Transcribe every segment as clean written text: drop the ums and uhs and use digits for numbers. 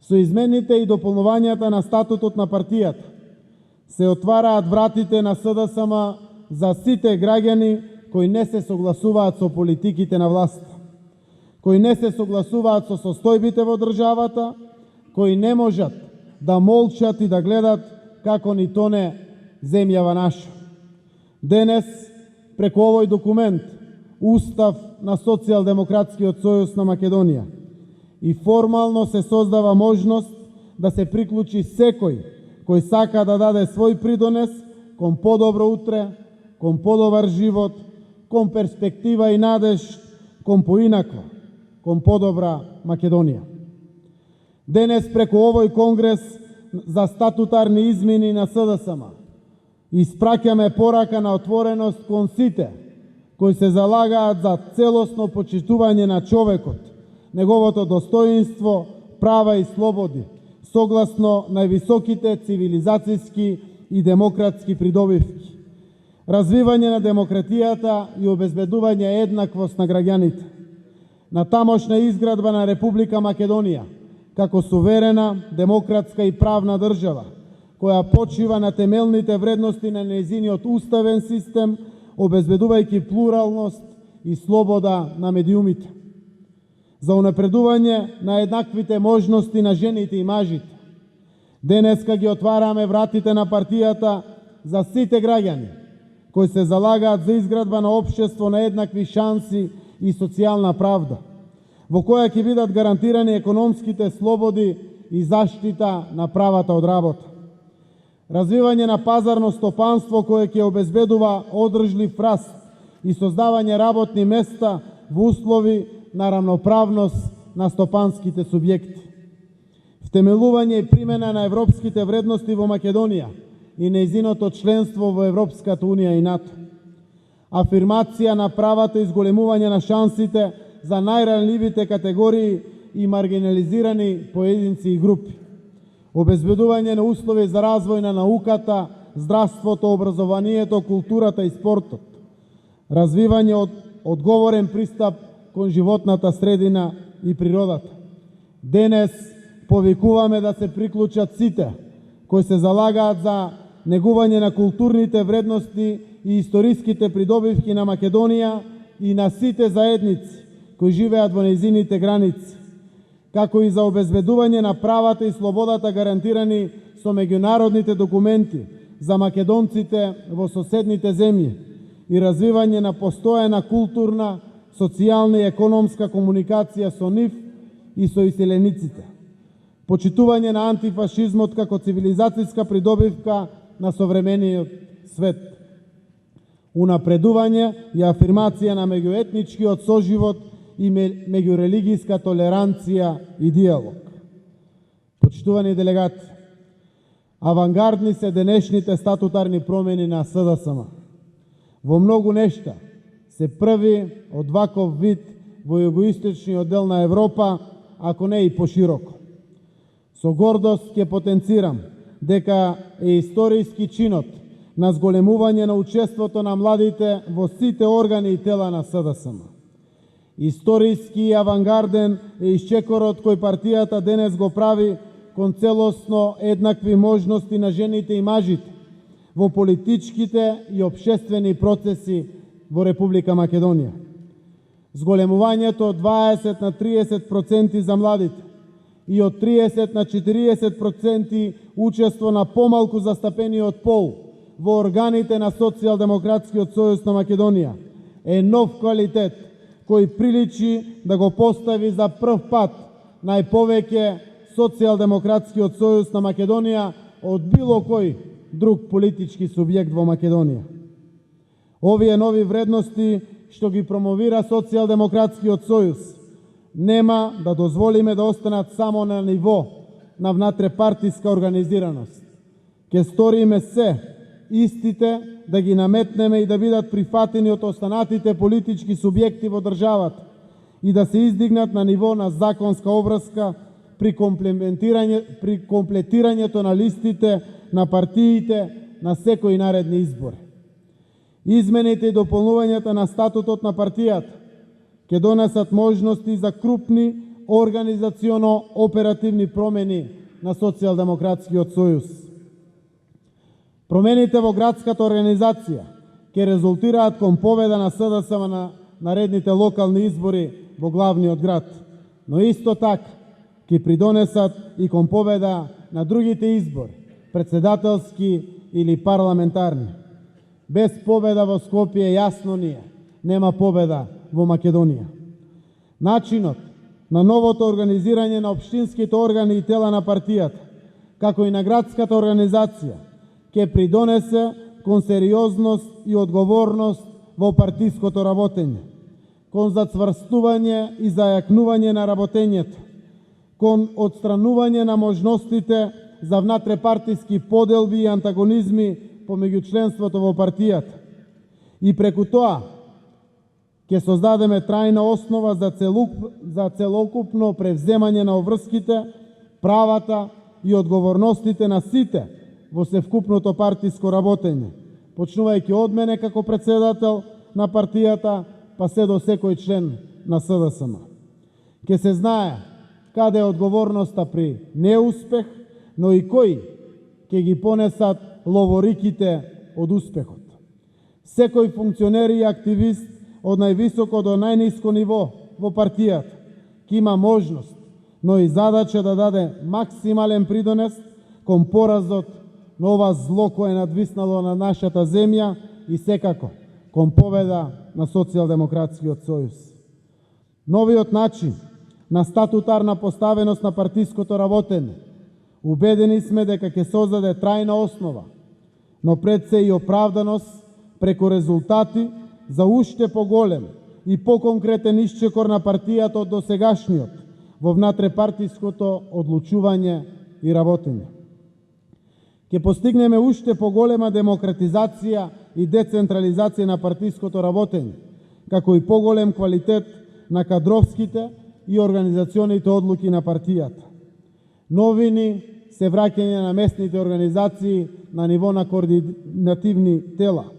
Со измените и дополнувањата на статутот на партијата се отвараат вратите на СДСМ за сите граѓани кои не се согласуваат со политиките на власт, кои не се согласуваат со состојбите во државата, кои не можат да молчат и да гледат како ни тоне земјава наша. Денес, преку овој документ, Устав на Социјалдемократскиот сојуз на Македонија, и формално се создава можност да се приклучи секој кој сака да даде свој придонес кон подобро утре, кон подобар живот, кон перспектива и надеж, кон поинаква, кон подобра Македонија. Денес преку овој конгрес за статутарни измени на СДСМ испраќаме порака на отвореност кон сите кои се залагаат за целосно почитување на човекот, неговото достоинство, права и слободи, согласно највисоките цивилизацијски и демократски придобивки, развивање на демократијата и обезбедување еднаквост на граѓаните, на тамошна изградба на Република Македонија како суверена, демократска и правна држава, која почива на темелните вредности на нејзиниот уставен систем, обезбедувајќи плуралност и слобода на медиумите, за унапредување на еднаквите можности на жените и мажите. Денеска ги отвараме вратите на партијата за сите граѓани кои се залагаат за изградба на општество на еднакви шанси и социјална правда, во која ќе бидат гарантирани економските слободи и заштита на правата од работа. Развивање на пазарно стопанство кое ќе обезбедува одржлив раст и создавање работни места во услови на рамноправност на стопанските субјекти. Втемелување и примена на европските вредности во Македонија и нејзиното членство во Европската Унија и НАТО. Афирмација на правата и зголемување на шансите за најранливите категории и маргинализирани поединци и групи. Обезбедување на услови за развој на науката, здравството, образованието, културата и спортот. Развивање од одговорен пристап кон животната средина и природата. Денес повикуваме да се приклучат сите кои се залагаат за негување на културните вредности и историските придобивки на Македонија и на сите заедници кои живеат во нејзините граници, како и за обезбедување на правата и слободата гарантирани со меѓународните документи за македонците во соседните земји и развивање на постојана културна, социјална и економска комуникација со нив и со иселениците. Почитување на антифашизмот како цивилизацијска придобивка на современиот свет. Унапредување и афирмација на меѓуетничкиот соживот и меѓурелигијска толеранција и диалог. Почитувани делегати, авангардни се денешните статутарни промени на СДСМ. Во многу нешта се први од ваков вид во југоисточниот дел на Европа, ако не и пошироко. Со гордост ќе потенцирам дека е историски чинот на зголемување на учеството на младите во сите органи и тела на СДСМ. Историски и авангарден е исчекорот кој партијата денес го прави кон целосно еднакви можности на жените и мажите во политичките и општествени процеси во Република Македонија. Зголемувањето од 20 на 30% за младите и од 30 на 40% учество на помалку застапениот пол во органите на Социјалдемократскиот сојуз на Македонија е нов квалитет кој приличи да го постави за прв пат најповеќе Социјалдемократскиот сојуз на Македонија од било кој друг политички субјект во Македонија. Овие нови вредности што ги промовира Социјалдемократскиот сојуз нема да дозволиме да останат само на ниво на внатрепартиска организираност. Ке сториме се истите да ги наметнеме и да бидат прифатени од останатите политички субјекти во државата и да се издигнат на ниво на законска обврска при комплетирањето на листите на партиите на секои наредни избори. Измените и дополнувањата на статутот на партијата ќе донесат можности за крупни организационо-оперативни промени на Социјалдемократскиот сојуз. Промените во градската организација ќе резултираат кон победа на СДСМ на наредните локални избори во главниот град, но исто така ќе придонесат и кон победа на другите избори, председателски или парламентарни. Без победа во Скопје, јасно ни е, нема победа во Македонија. Начинот на новото организирање на општинските органи и тела на партијата, како и на градската организација, ќе придонесе кон сериозност и одговорност во партиското работење, кон зацврстување и зајакнување на работењето, кон отстранување на можностите за внатрепартиски поделби и антагонизми помеѓу членството во партијата. И преку тоа ќе создадеме трајна основа за целокупно превземање на обврските, правата и одговорностите на сите во севкупното партиско работење, почнувајќи од мене како председател на партијата, па се до секој член на СДСМ. Ќе се знае каде е одговорноста при неуспех, но и кои ќе ги понесат ловориките од успехот. Секој функционер и активист од највисоко до најниско ниво во партијата ќе има можност, но и задача да даде максимален придонес кон поразот на ова зло кое е надвиснало на нашата земја и секако кон победа на Социјалдемократскиот сојуз. Новиот начин на статутарна поставеност на партиското работење, убедени сме дека ќе создаде трајна основа, но пред се и оправданост преку резултати за уште поголем и поконкретен исчекор на партијата од досегашниот во внатрепартиското одлучување и работење. Ќе постигнеме уште поголема демократизација и децентрализација на партиското работење, како и поголем квалитет на кадровските и организационите одлуки на партијата. Новини се враќање на местните организации на ниво на координативни тела.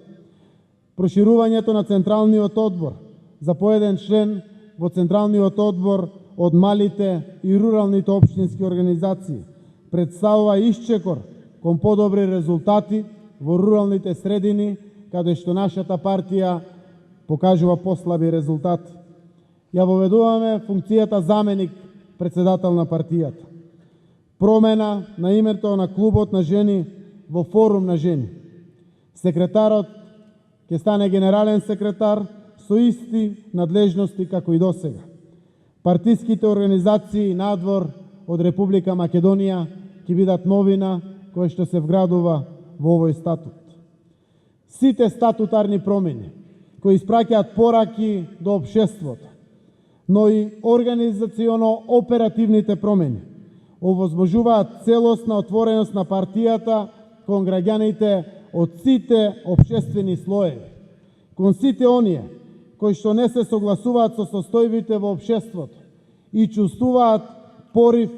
Проширувањето на Централниот одбор за по еден член во Централниот одбор од малите и руралните општински организации представува исчекор кон подобри резултати во руралните средини, каде што нашата партија покажува послаби резултати. Ја воведуваме функцијата заменик председател на партијата. Промена на името на клубот на жени во форум на жени. Секретарот ќе стане генерален секретар со исти надлежности како и досега. Партиските организации надвор од Република Македонија ќе бидат новина која што се вградува во овој статут. Сите статутарни промени кои испраќаат пораки до општеството, но и организационо-оперативните промени овозможуваат целосна отвореност на партијата кон граѓаните од сите општествени слоеви, кон сите оние кои што не се согласуваат со состојбите во општеството и чувствуваат порив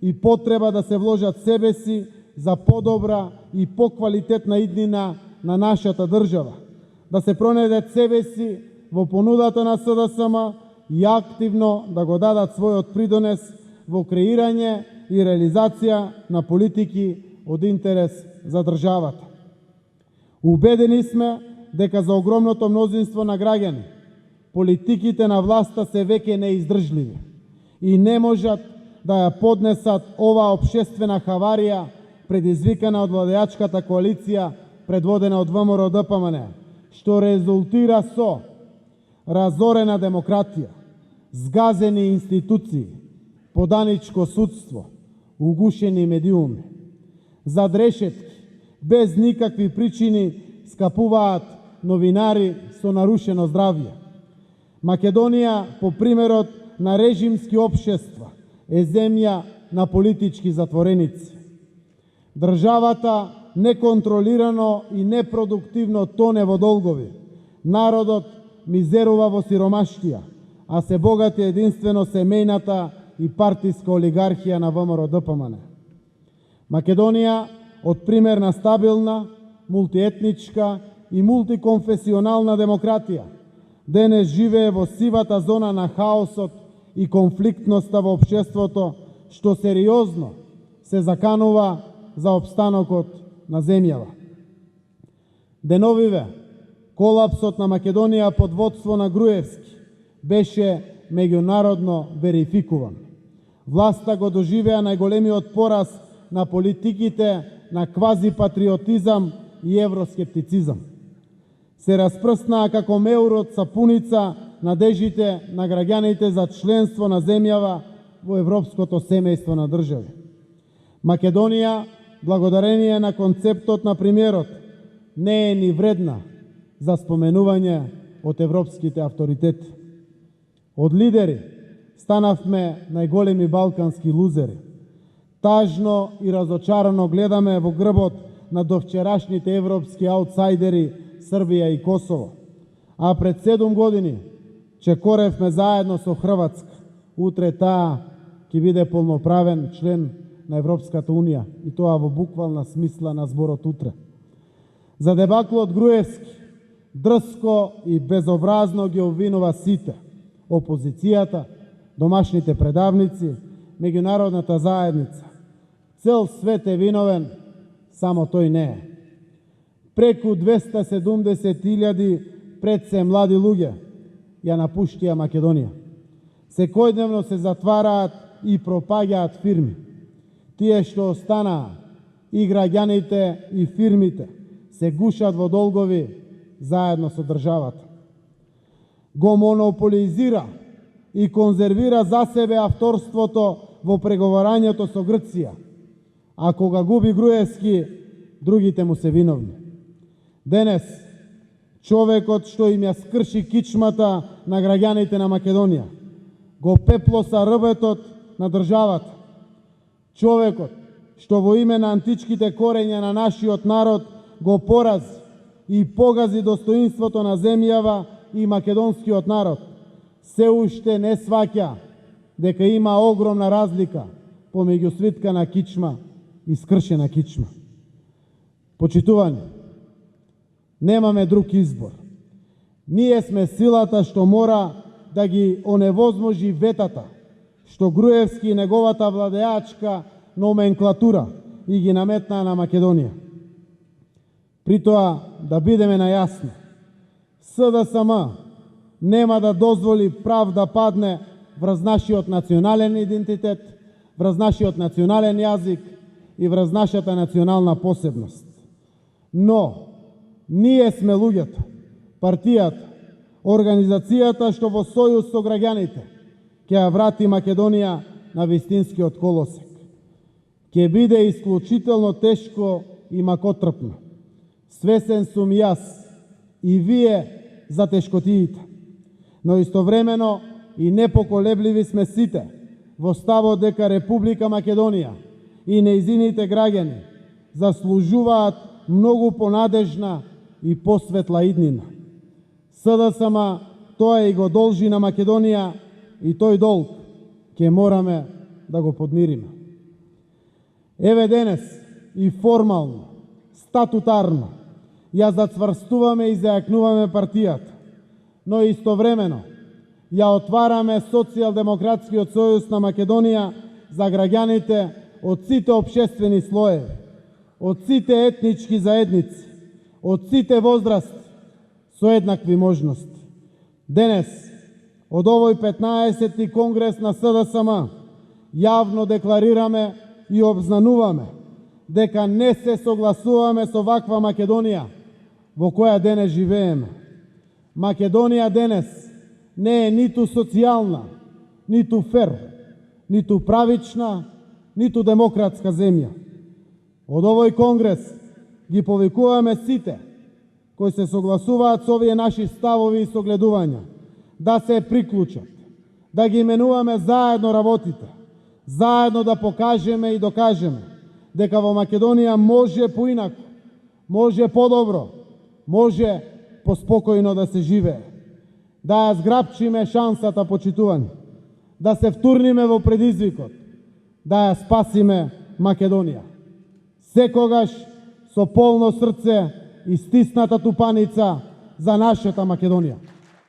и потреба да се вложат себе си за подобра и поквалитетна иднина на нашата држава, да се пронедат себе си во понудата на СДСМ и активно да го дадат својот придонес во креирање и реализација на политики од интерес за државата. Убедени сме дека за огромното мнозинство на граѓани политиките на власта се веќе неиздржливи и не можат да ја поднесат оваа општествена хаварија предизвикана од владеачката коалиција предводена од ВМРО ДПМН, што резултира со разорена демократија, згазени институции, поданичко судство, угушени медиуми. Зад решетки, без никакви причини, скапуваат новинари со нарушено здравје. Македонија, по примерот на режимски општества, е земја на политички затвореници. Државата неконтролирано и непродуктивно тоне во долгови. Народот мизерува во сиромаштија, а се богати единствено семејната и партиска олигархија на ВМРО ДПМН. Македонија, од пример на стабилна, мултиетничка и мултиконфесионална демократија, денес живее во сивата зона на хаосот и конфликтноста во општеството, што сериозно се заканува за опстанокот на земјава. Деновиве, колапсот на Македонија под водство на Груевски беше меѓународно верификуван. Власта го доживеа најголемиот пораз на политиките на квазипатриотизам и евроскептицизам. Се распрснаа како меур од сапуница надежите на граѓаните за членство на земјава во европското семејство на држави. Македонија, благодарение на концептот на премиерот, не е ни вредна за споменување од европските авторитети. Од лидери станавме најголеми балкански лузери. Тажно и разочарано гледаме во грбот на довчерашните европски аутсайдери Србија и Косово. А пред 7 години чекоревме заедно со Хрватска. Утре таа ќе биде полноправен член на Европската Унија, и тоа во буквална смисла на зборот утре. За дебаклот Груевски дрско и безобразно ги обвинува сите: опозицијата, домашните предавници, меѓународната заедница. Цел свет е виновен, само тој не е. Преку 270.000 пред се млади луѓе ја напуштија Македонија. Секојдневно се затвараат и пропаѓаат фирми. Тие што останаа, и граѓаните и фирмите, се гушат во долгови заедно со државата. Го монополизира и конзервира за себе авторството во преговарањето со Грција, а кога губи Груевски, другите му се виновни. Денес, човекот што им ја скрши кичмата на граѓаните на Македонија, го пеплоса рбетот на државата. Човекот што во име на античките корења на нашиот народ го порази и погази достоинството на земјава и македонскиот народ, се уште не сваќа дека има огромна разлика помеѓу свиткана кичма и скршена кичма. Почитувани, немаме друг избор. Ние сме силата што мора да ги оневозможи ветата, што Груевски и неговата владеачка номенклатура и ги наметнаа на Македонија. При тоа да бидеме најасни, СДСМ нема да дозволи прав да падне врз нашиот национален идентитет, врз нашиот национален јазик и врз нашата национална посебност. Но ние сме луѓето, партијата, организацијата што во сојуз со граѓаните ќе ја врати Македонија на вистинскиот колосек. Ќе биде исклучително тешко и макотрпно. Свесен сум јас и вие за тешкотиите, но истовремено и непоколебливи сме сите во ставот дека Република Македонија и нејзините граѓани заслужуваат многу понадежна и посветла иднина. СДСМ тоа и го должи на Македонија и тој долг ќе мораме да го подмириме. Еве денес и формално, статутарно, ја зацврстуваме и зајакнуваме партијата, но истовремено ја отвараме Социјалдемократскиот сојуз на Македонија за граѓаните од сите општествени слоеви, од сите етнички заедници, од сите возрасти, со еднакви можности. Денес, од овој 15-ти конгрес на СДСМ, јавно декларираме и обзнануваме дека не се согласуваме со ваква Македонија во која денес живееме. Македонија денес не е ниту социјална, ниту фер, ниту правична, ниту демократска земја. Од овој конгрес ги повикуваме сите кои се согласуваат со овие наши ставови и согледувања да се приклучат, да ги именуваме заедно работите, заедно да покажеме и докажеме дека во Македонија може поинаку, може подобро, може поспокојно да се живее. Да ја зграпчиме шансата, почитувани, да се втурниме во предизвикот, да ја спасиме Македонија. Секогаш со полно срце и стисната тупаница за нашата Македонија.